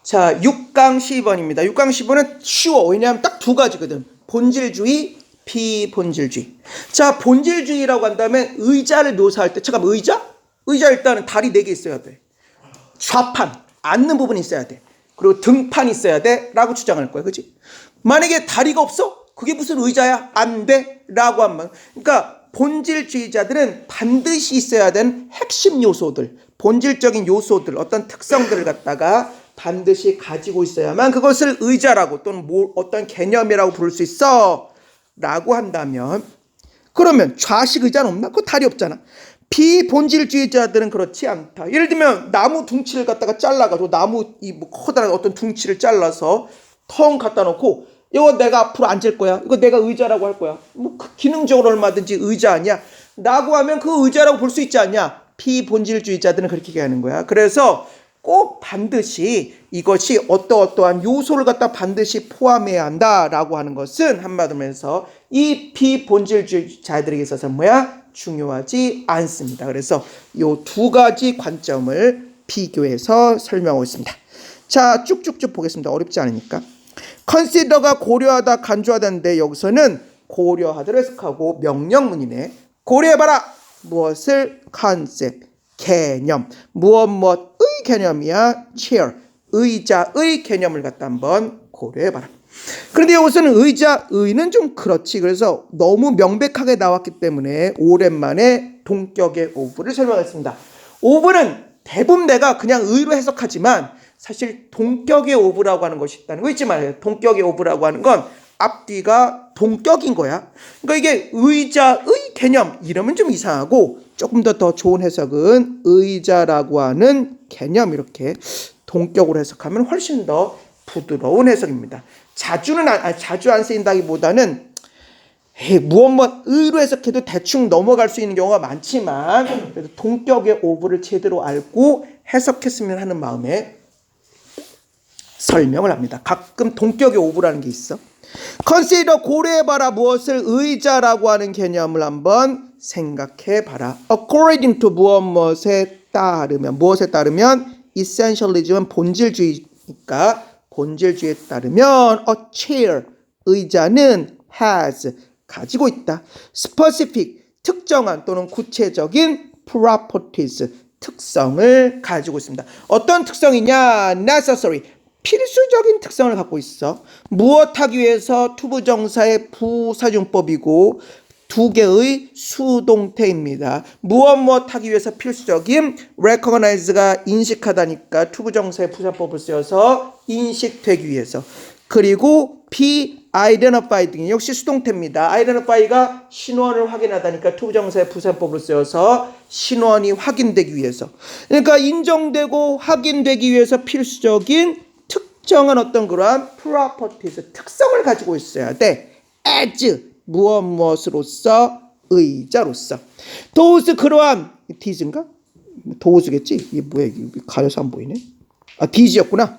자, 6강 12번입니다. 6강 12번은 쉬워. 왜냐하면 딱 두 가지거든. 본질주의, 비본질주의. 자, 본질주의라고 한다면 의자를 묘사할 때, 잠깐 의자? 의자 일단은 다리 4개 있어야 돼. 좌판, 앉는 부분이 있어야 돼. 그리고 등판이 있어야 돼. 라고 주장할 거야. 그치? 만약에 다리가 없어? 그게 무슨 의자야? 안 돼? 라고 하면. 그러니까 본질주의자들은 반드시 있어야 되는 핵심 요소들, 본질적인 요소들, 어떤 특성들을 갖다가 반드시 가지고 있어야만 그것을 의자라고 또는 어떤 개념이라고 부를 수 있어 라고 한다면, 그러면 좌식 의자는 없나? 그거 다리 없잖아. 비본질주의자들은 그렇지 않다. 예를 들면 나무 둥치를 갖다가 잘라가지고 나무 뭐 커다란 어떤 둥치를 잘라서 텅 갖다 놓고 이거 내가 앞으로 앉을 거야. 이거 내가 의자라고 할 거야. 뭐 기능적으로 얼마든지 의자 아니야? 라고 하면 그 의자라고 볼 수 있지 않냐? 비본질주의자들은 그렇게 얘기하는 거야. 그래서 꼭 반드시 이것이 어떠한 요소를 갖다 반드시 포함해야 한다라고 하는 것은 한마디로 해서 이 비본질주의자들에게 있어서 뭐야? 중요하지 않습니다. 그래서 이 두 가지 관점을 비교해서 설명하고 있습니다. 자, 쭉쭉쭉 보겠습니다. 어렵지 않으니까. consider가 고려하다, 간주하다인데 여기서는 고려하다를 해석하고 명령문이네. 고려해봐라. 무엇을? concept, 개념. 무엇의 개념이야? chair, 의자의 개념을 갖다 한번 고려해봐라. 그런데 여기서는 의는 좀 그렇지. 그래서 너무 명백하게 나왔기 때문에 오랜만에 동격의 오브를 설명했습니다. 오브는 대부분 내가 그냥 의로 해석하지만 사실 동격의 오브라고 하는 것이 있다는 거 잊지 말아요. 동격의 오브라고 하는 건 앞뒤가 동격인 거야. 그러니까 이게 의자의 개념 이러면 좀 이상하고 조금 더 좋은 해석은 의자라고 하는 개념 이렇게 동격으로 해석하면 훨씬 더 부드러운 해석입니다. 자주 안 쓰인다기보다는 무엇 의로 해석해도 대충 넘어갈 수 있는 경우가 많지만 그래도 동격의 오브를 제대로 알고 해석했으면 하는 마음에 설명을 합니다. 가끔 동격의 오브라는 게 있어. consider, 고려해봐라. 무엇을? 의자라고 하는 개념을 한번 생각해봐라. according to 무엇에 따르면 essentialism은 본질주의니까 본질주의에 따르면 a chair, 의자는 has, 가지고 있다. specific, 특정한 또는 구체적인 properties, 특성을 가지고 있습니다. 어떤 특성이냐? necessary, 필수적인 특성을 갖고 있어. 무엇하기 위해서 투부정사의 부사용법이고 두 개의 수동태입니다. 무엇하기 위해서 필수적인 recognize가 인식하다니까 투부정사의 부사법을 쓰여서 인식되기 위해서. 그리고 be identified 역시 수동태입니다. identify가 신원을 확인하다니까 투부정사의 부사법을 쓰여서 신원이 확인되기 위해서. 그러니까 인정되고 확인되기 위해서 필수적인 특정한 어떤 그러한 properties, 특성을 가지고 있어야 돼. as, 무엇으로서? 의자로서. those, 그러한, these인가? those겠지? 이게 뭐야? 이게 가려서 안 보이네. these였구나.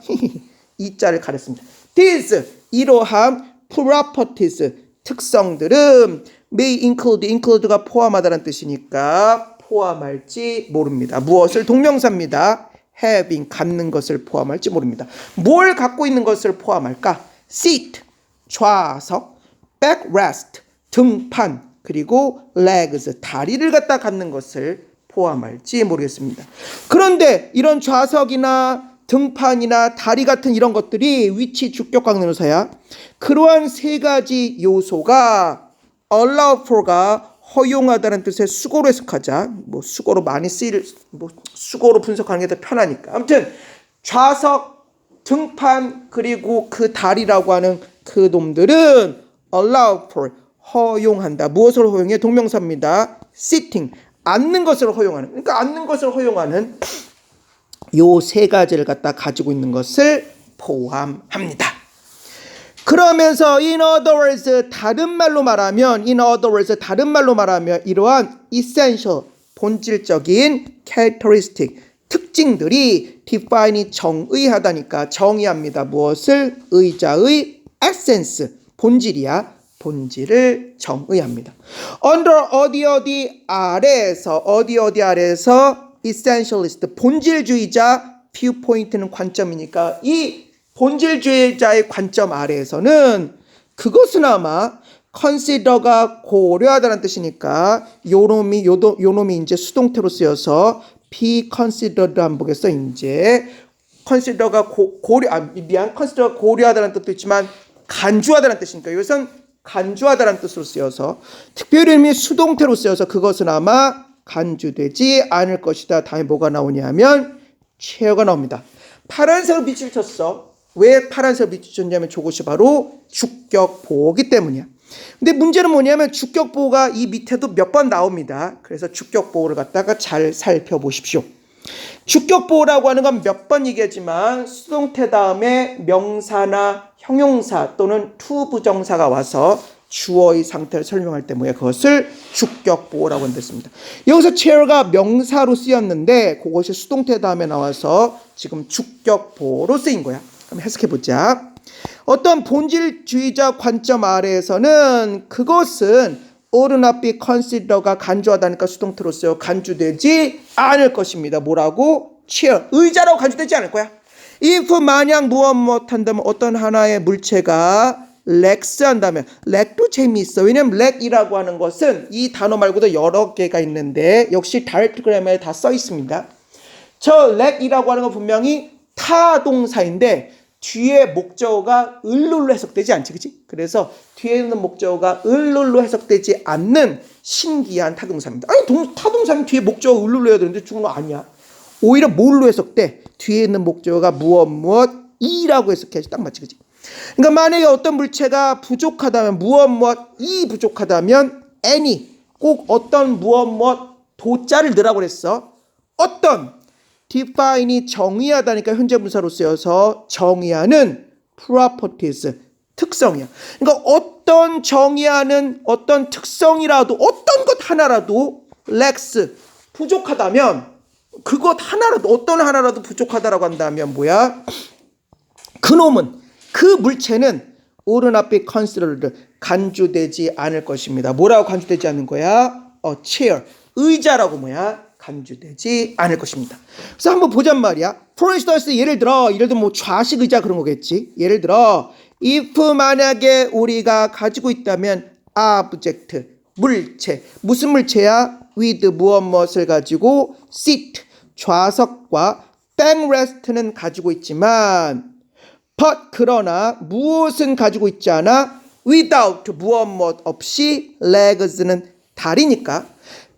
이 자를 가렸습니다. these, 이러한 properties, 특성들은 may include가 포함하다는 뜻이니까 포함할지 모릅니다. 무엇을? 동명사입니다. having, 갖는 것을 포함할지 모릅니다. 뭘 갖고 있는 것을 포함할까? seat, 좌석, backrest, 등판, 그리고 legs, 다리를 갖다 갖는 것을 포함할지 모르겠습니다. 그런데 이런 좌석이나 등판이나 다리 같은 이런 것들이 위치 주격각 명사야. 그러한 세 가지 요소가 allow for가 허용하다는 뜻의 수고로 해석하자. 수고로 많이 수고로 분석하는 게 더 편하니까. 아무튼 좌석, 등판, 그리고 그 다리라고 하는 그 놈들은 allow for, 허용한다. 무엇을 허용해? 동명사입니다. sitting, 앉는 것을 허용하는. 그러니까 앉는 것을 허용하는 요 세 가지를 갖다 가지고 있는 것을 포함합니다. 그러면서 in other words, 다른 말로 말하면 이러한 essential, 본질적인 characteristic, 특징들이 define이 정의하다니까 정의합니다. 무엇을? 의자의 essence, 본질이야. 본질을 정의합니다. under 어디 아래에서 essentialist, 본질주의자 viewpoint는 관점이니까 이 본질주의자의 관점 아래에서는 그것은 아마 consider가 고려하다는 뜻이니까 요 놈이 이제 수동태로 쓰여서 be considered 한번 보겠어. 이제 consider가 consider가 고려하다는 뜻도 있지만 간주하다는 뜻이니까 이것은 간주하다는 뜻으로 쓰여서 특별히 의미 수동태로 쓰여서 그것은 아마 간주되지 않을 것이다. 다음에 뭐가 나오냐면 chair가 나옵니다. 파란색을 빛을 쳤어. 왜 파란색을 빛을 쳤냐면 저것이 바로 주격보호이기 때문이야. 근데 문제는 뭐냐면 주격보호가 이 밑에도 몇 번 나옵니다. 그래서 주격보호를 갖다가 잘 살펴보십시오. 주격보호라고 하는 건 몇 번 얘기하지만 수동태 다음에 명사나 형용사 또는 to 부정사가 와서 주어의 상태를 설명할 때 뭐야? 그것을 주격보호라고 한댔습니다. 여기서 chair가 명사로 쓰였는데 그것이 수동태 다음에 나와서 지금 주격보호로 쓰인 거야. 그럼 해석해보자. 어떤 본질주의자 관점 아래에서는 그것은 ought not be consider가 간주하다니까 수동태로 쓰여 간주되지 않을 것입니다. 뭐라고? chair, 의자라고 간주되지 않을 거야. if 만약 무엇 한다면 어떤 하나의 물체가 렉스 한다면 렉도 재미있어. 왜냐면 렉이라고 하는 것은 이 단어 말고도 여러 개가 있는데 역시 다이렉트 그래머에 다 써 있습니다. 저 렉이라고 하는 건 분명히 타동사인데 뒤에 목적어가 을룰로 해석되지 않지, 그치? 그래서 뒤에 있는 목적어가 을룰로 해석되지 않는 신기한 타동사입니다. 아니 타동사는 뒤에 목적어 을룰로 해야 되는데 중국어 아니야. 오히려 뭘로 해석돼? 뒤에 있는 목적어가 무엇 이라고 해석해야지 딱 맞지, 그치? 그러니까 만약에 어떤 물체가 부족하다면 무엇이 부족하다면 any 꼭 어떤 무엇 도자를 넣으라고 그랬어. 어떤 define이 정의하다니까 현재 분사로 쓰여서 정의하는 properties 특성이야. 그러니까 어떤 정의하는 어떤 특성이라도 어떤 것 하나라도 lacks 부족하다면 그것 하나라도 어떤 하나라도 부족하다라고 한다면 뭐야? 그놈은 그 물체는 ought not be considered 간주되지 않을 것입니다. 뭐라고 간주되지 않는 거야? chair 의자라고 뭐야? 간주되지 않을 것입니다. 그래서 한번 보잔 말이야. For instance, 예를 들어 뭐 좌식 의자 그런 거겠지. 예를 들어 if 만약에 우리가 가지고 있다면 object 물체 무슨 물체야? with 무엇을 가지고 seat 좌석과 backrest는 가지고 있지만 but 그러나 무엇은 가지고 있지 않아? without 무엇 없이 legs는 다리니까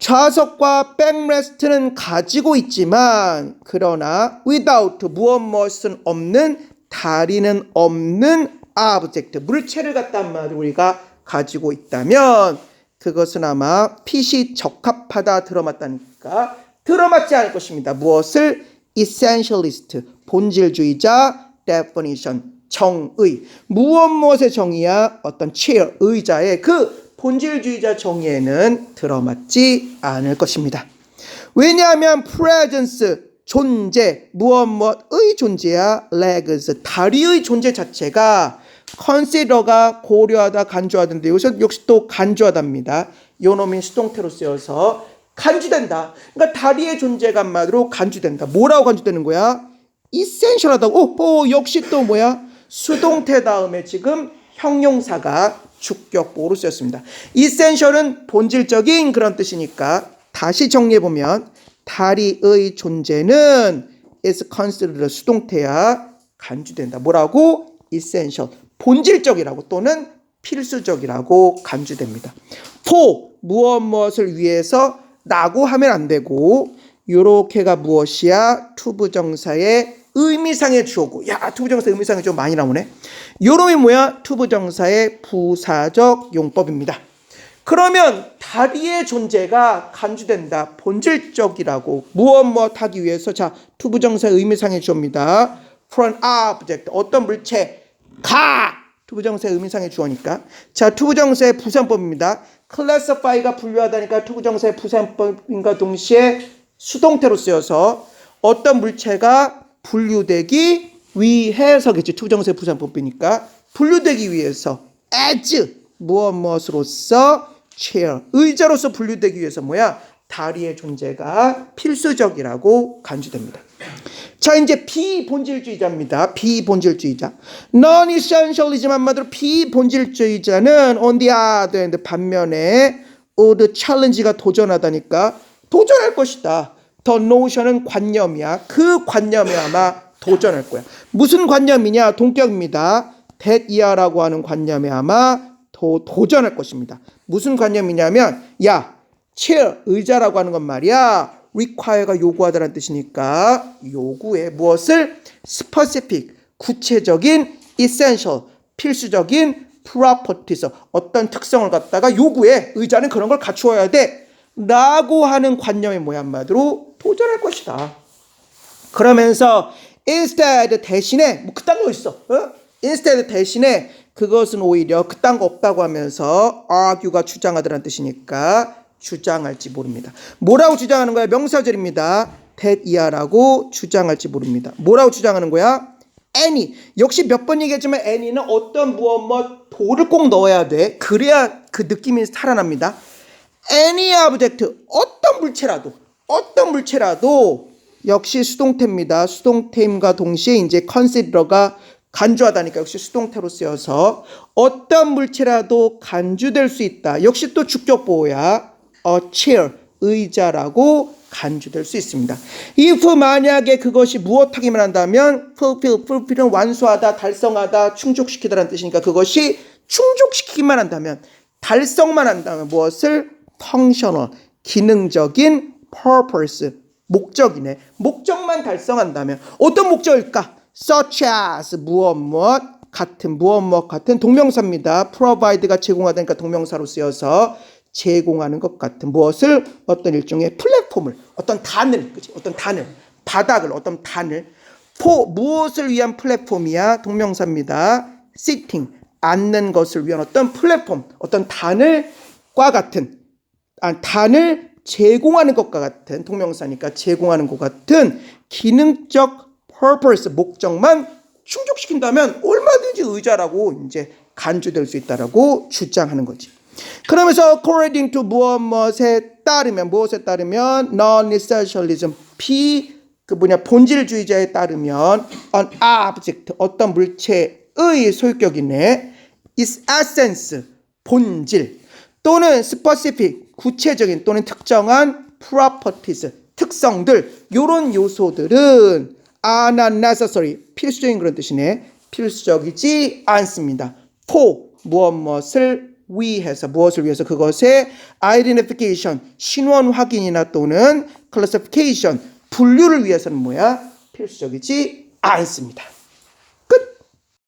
좌석과 백레스트는 가지고 있지만 그러나 without 무엇은 없는 다리는 없는 object 물체를 갖다 한마디로 우리가 가지고 있다면 그것은 아마 핏이 적합하다 들어맞다니까 들어맞지 않을 것입니다. 무엇을? essentialist 본질주의자 definition 정의 무엇의 정의야? 어떤 chair 의자의 그 본질주의자 정의에는 들어맞지 않을 것입니다. 왜냐하면 presence 존재 무엇의 존재야? legs 다리의 존재 자체가 consider가 고려하다 간주하던데 이것은 역시 또 간주하답니다. 요놈이 수동태로 쓰여서 간주된다. 그러니까 다리의 존재가 한마디로 간주된다. 뭐라고 간주되는 거야? essential하다고. 역시 또 뭐야? 수동태 다음에 지금 형용사가 주격보호로 쓰였습니다. essential은 본질적인 그런 뜻이니까 다시 정리해보면 다리의 존재는 is considered 수동태야 간주된다. 뭐라고? essential 본질적이라고 또는 필수적이라고 간주됩니다. for 무엇을 위해서 라고 하면 안 되고 요렇게가 무엇이야? 투부정사의 의미상의 주어고 투부정사 의미상의 주어 많이 나오네. 요놈이 뭐야? 투부정사의 부사적 용법입니다. 그러면 다리의 존재가 간주된다. 본질적이라고 무엇 하기 위해서 자 투부정사의 의미상의 주어입니다. for an object 어떤 물체가 투부정사의 의미상의 주어니까 자 투부정사의 부사법입니다. classify가 분류하다니까 투부정사의 부사법인과 동시에 수동태로 쓰여서 어떤 물체가 분류되기 위해서겠지. 투부정사의 부사법이니까 분류되기 위해서 as 무엇으로서 chair 의자로서 분류되기 위해서 뭐야? 다리의 존재가 필수적이라고 간주됩니다. 자, 이제 비본질주의자입니다. 비본질주의자. Non-essentialism 한마디로 비본질주의자는 on the other hand 반면에 the challenge가 도전하다니까 도전할 것이다. The notion은 관념이야. 그 관념에 아마 도전할 거야. 무슨 관념이냐? 동격입니다. that 이하라고 하는 관념에 아마 도전할 것입니다. 무슨 관념이냐면 야, chair 의자라고 하는 건 말이야. require가 요구하다라는 뜻이니까 요구에 무엇을 specific 구체적인 essential 필수적인 properties 어떤 특성을 갖다가 요구해. 의자는 그런 걸 갖추어야 돼 라고 하는 관념의 뭐야 한마디로 도전할 것이다. 그러면서 instead 대신에 뭐 그딴 거 있어. instead 대신에 그것은 오히려 그딴 거 없다고 하면서 argue가 주장하다라는 뜻이니까 주장할지 모릅니다. 뭐라고 주장하는 거야? 명사절입니다. that 이하라고 주장할지 모릅니다. 뭐라고 주장하는 거야? any. 역시 몇 번 얘기했지만 any는 어떤 무엇 도를 꼭 넣어야 돼. 그래야 그 느낌이 살아납니다. any object 어떤 물체라도 역시 수동태입니다. 수동태임과 동시에 이제 consider가 간주하다니까 역시 수동태로 쓰여서 어떤 물체라도 간주될 수 있다. 역시 또 주격보호야. a chair, 의자라고 간주될 수 있습니다. if 만약에 그것이 무엇하기만 한다면 fulfill은 완수하다, 달성하다, 충족시키다라는 뜻이니까 그것이 충족시키기만 한다면 달성만 한다면 무엇을 functional, 기능적인 purpose, 목적이네. 목적만 달성한다면 어떤 목적일까? such as 무엇 같은 동명사입니다. provide가 제공하다니까 동명사로 쓰여서 제공하는 것 같은 무엇을 어떤 일종의 플랫폼을 어떤 단을 바닥을 어떤 단을 무엇을 위한 플랫폼이야 동명사입니다. sitting 앉는 것을 위한 어떤 플랫폼 어떤 단을과 같은 단을 제공하는 것과 같은 동명사니까 제공하는 것 같은 기능적 purpose 목적만 충족시킨다면 얼마든지 의자라고 이제 간주될 수 있다라고 주장하는 거지. 그러면서 according to 무엇에 따르면 non-essentialism 본질주의자에 따르면 an object 어떤 물체의 소유격이네 is essence 본질 또는 specific 구체적인 또는 특정한 properties 특성들 요런 요소들은 are not necessary 필수적인 그런 뜻이네. 필수적이지 않습니다. for 무엇을 위해서 그것의 identification 신원 확인이나 또는 classification 분류를 위해서는 뭐야? 필수적이지 않습니다.